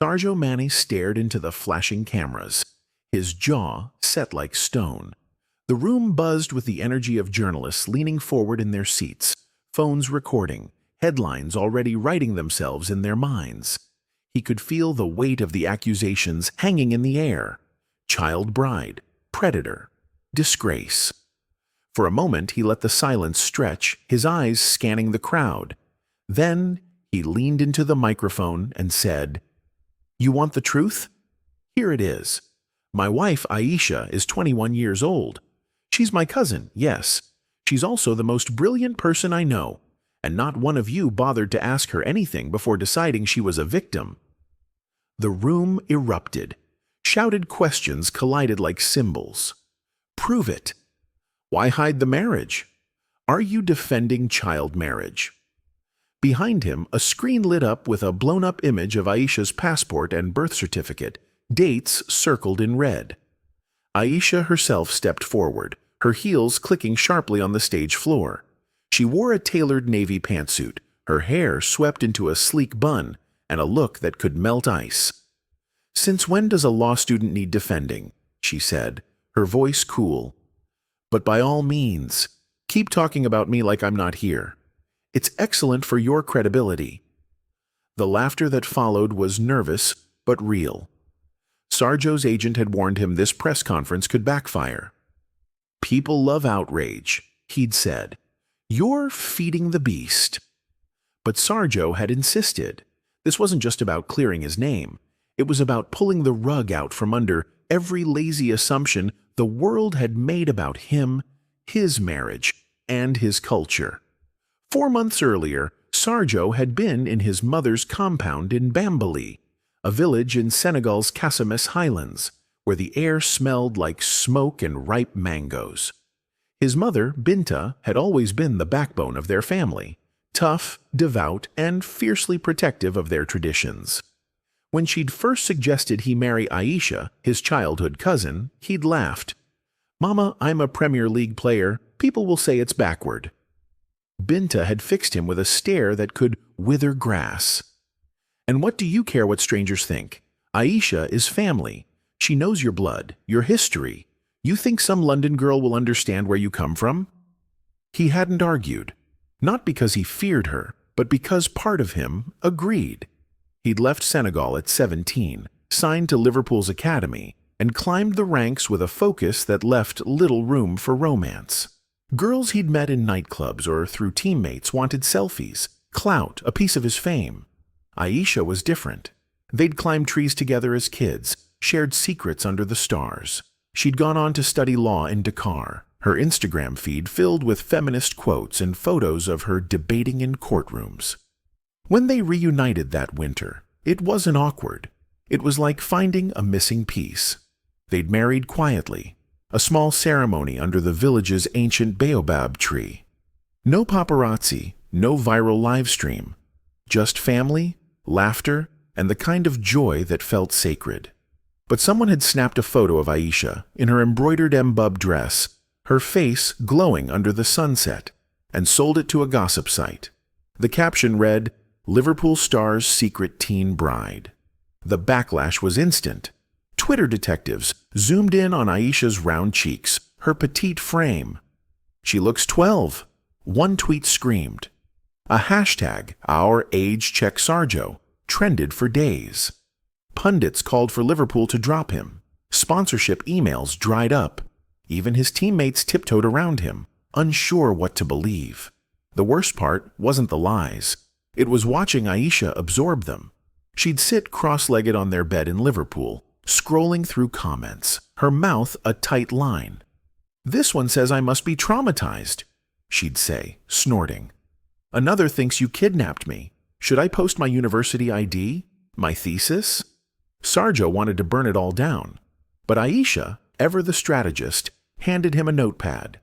Sarjo Manneh stared into the flashing cameras, his jaw set like stone. The room buzzed with the energy of journalists leaning forward in their seats, phones recording, headlines already writing themselves in their minds. He could feel the weight of the accusations hanging in the air. Child bride, predator, disgrace. For a moment he let the silence stretch, his eyes scanning the crowd. Then he leaned into the microphone and said, "You want the truth? Here it is. My wife, Aisha, is 21 years old. She's my cousin, yes. She's also the most brilliant person I know, and not one of you bothered to ask her anything before deciding she was a victim." The room erupted. Shouted questions collided like cymbals. Prove it. Why hide the marriage? Are you defending child marriage? Behind him, a screen lit up with a blown-up image of Aisha's passport and birth certificate, dates circled in red. Aisha herself stepped forward, her heels clicking sharply on the stage floor. She wore a tailored navy pantsuit, her hair swept into a sleek bun, and a look that could melt ice. "Since when does a law student need defending?" she said, her voice cool. "But by all means, keep talking about me like I'm not here. It's excellent for your credibility." The laughter that followed was nervous but real. Sarjo's agent had warned him this press conference could backfire. "People love outrage," he'd said. "You're feeding the beast." But Sarjo had insisted. This wasn't just about clearing his name. It was about pulling the rug out from under every lazy assumption the world had made about him, his marriage, and his culture. 4 months earlier, Sarjo had been in his mother's compound in Bambali, a village in Senegal's Casames Highlands, where the air smelled like smoke and ripe mangoes. His mother, Binta, had always been the backbone of their family, tough, devout, and fiercely protective of their traditions. When she'd first suggested he marry Aisha, his childhood cousin, he'd laughed. "Mama, I'm a Premier League player. People will say it's backward." Binta had fixed him with a stare that could wither grass. "And what do you care what strangers think? Aisha is family. She knows your blood, your history. You think some London girl will understand where you come from?" He hadn't argued, not because he feared her, but because part of him agreed. He'd left Senegal at 17, signed to Liverpool's academy, and climbed the ranks with a focus that left little room for romance. Girls he'd met in nightclubs or through teammates wanted selfies, clout, a piece of his fame. Aisha was different. They'd climbed trees together as kids, shared secrets under the stars. She'd gone on to study law in Dakar, her Instagram feed filled with feminist quotes and photos of her debating in courtrooms. When they reunited that winter, it wasn't awkward. It was like finding a missing piece. They'd married quietly, a small ceremony under the village's ancient baobab tree. No paparazzi, no viral live stream. Just family, laughter, and the kind of joy that felt sacred. But someone had snapped a photo of Aisha in her embroidered mbub dress, her face glowing under the sunset, and sold it to a gossip site. The caption read, "Liverpool star's secret teen bride." The backlash was instant. Twitter detectives zoomed in on Aisha's round cheeks, her petite frame. "She looks 12. One tweet screamed. A hashtag, #OurAgeCheckSarjo, trended for days. Pundits called for Liverpool to drop him. Sponsorship emails dried up. Even his teammates tiptoed around him, unsure what to believe. The worst part wasn't the lies. It was watching Aisha absorb them. She'd sit cross-legged on their bed in Liverpool, scrolling through comments, her mouth a tight line. "This one says I must be traumatized," she'd say, snorting. "Another thinks you kidnapped me. Should I post my university ID? My thesis?" Sarjo wanted to burn it all down. But Aisha, ever the strategist, handed him a notepad.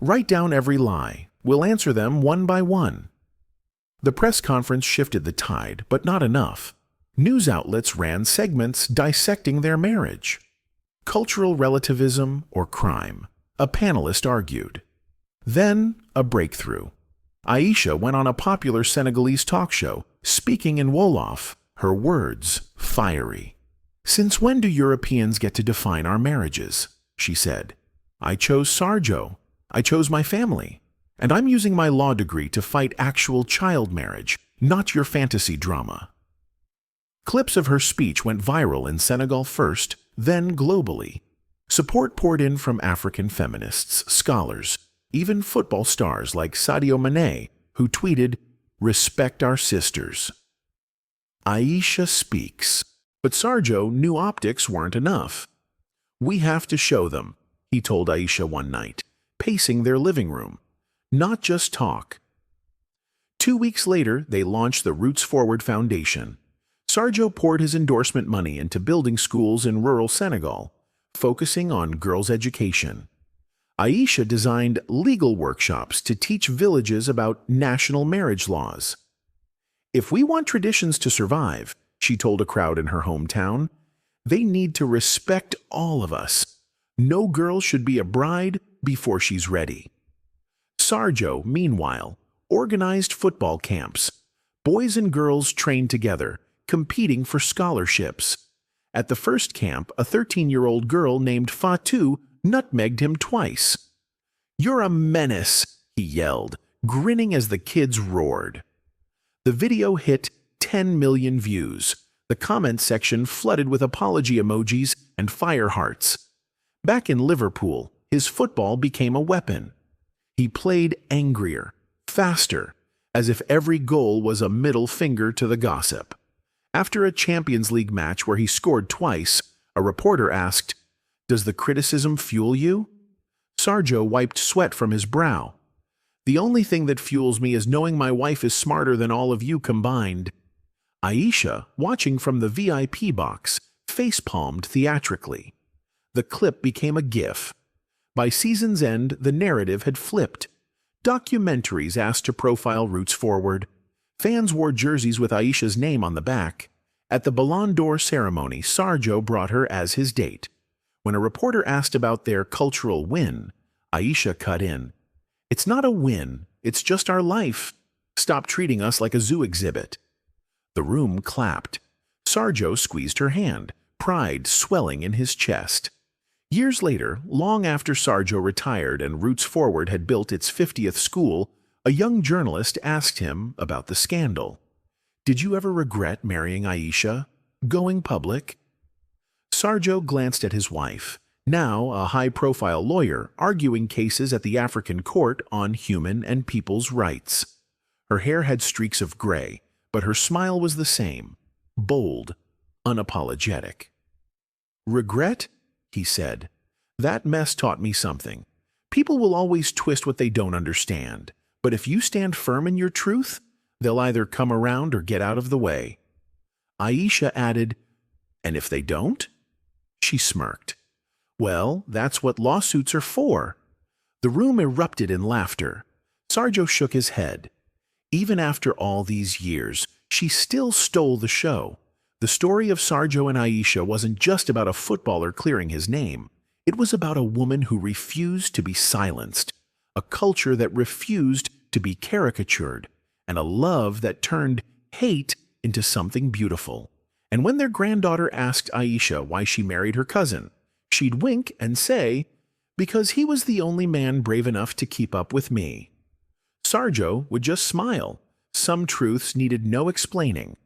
"Write down every lie. We'll answer them one by one." The press conference shifted the tide, but not enough. News outlets ran segments dissecting their marriage. Cultural relativism or crime, a panelist argued. Then a breakthrough. Aisha went on a popular Senegalese talk show, speaking in Wolof, her words fiery. "Since when do Europeans get to define our marriages?" she said. "I chose Sarjo. I chose my family. And I'm using my law degree to fight actual child marriage, not your fantasy drama." Clips of her speech went viral in Senegal first, then globally. Support poured in from African feminists, scholars, even football stars like Sarjo Manneh, who tweeted, "Respect our sisters." Aisha speaks. But Sarjo knew optics weren't enough. "We have to show them," he told Aisha one night, pacing their living room. "Not just talk." 2 weeks later, they launched the Roots Forward Foundation. Sarjo poured his endorsement money into building schools in rural Senegal, focusing on girls' education. Aisha designed legal workshops to teach villages about national marriage laws. "If we want traditions to survive," she told a crowd in her hometown, "they need to respect all of us. No girl should be a bride before she's ready." Sarjo, meanwhile, organized football camps. Boys and girls trained together, competing for scholarships. At the first camp, a 13-year-old girl named Fatou nutmegged him twice. "You're a menace," he yelled, grinning as the kids roared. The video hit 10 million views. The comment section flooded with apology emojis and fire hearts. Back in Liverpool, his football became a weapon. He played angrier, faster, as if every goal was a middle finger to the gossip. After a Champions League match where he scored twice, a reporter asked, "Does the criticism fuel you?" Sarjo wiped sweat from his brow. "The only thing that fuels me is knowing my wife is smarter than all of you combined." Aisha, watching from the VIP box, face-palmed theatrically. The clip became a gif. By season's end, the narrative had flipped. Documentaries asked to profile Roots Forward. Fans wore jerseys with Aisha's name on the back. At the Ballon d'Or ceremony, Sarjo brought her as his date. When a reporter asked about their cultural win, Aisha cut in. "It's not a win, it's just our life. Stop treating us like a zoo exhibit." The room clapped. Sarjo squeezed her hand, pride swelling in his chest. Years later, long after Sarjo retired and Roots Forward had built its 50th school, a young journalist asked him about the scandal. "Did you ever regret marrying Aisha? Going public?" Sarjo glanced at his wife, now a high-profile lawyer arguing cases at the African court on human and people's rights. Her hair had streaks of gray, but her smile was the same, bold, unapologetic. "Regret?" he said. "That mess taught me something. People will always twist what they don't understand, but if you stand firm in your truth, they'll either come around or get out of the way." Aisha added, "And if they don't?" She smirked. "Well, that's what lawsuits are for." The room erupted in laughter. Sarjo shook his head. Even after all these years, she still stole the show. The story of Sarjo and Aisha wasn't just about a footballer clearing his name. It was about a woman who refused to be silenced, a culture that refused to be caricatured, and a love that turned hate into something beautiful. And when their granddaughter asked Aisha why she married her cousin, she'd wink and say, "Because he was the only man brave enough to keep up with me." Sarjo would just smile. Some truths needed no explaining.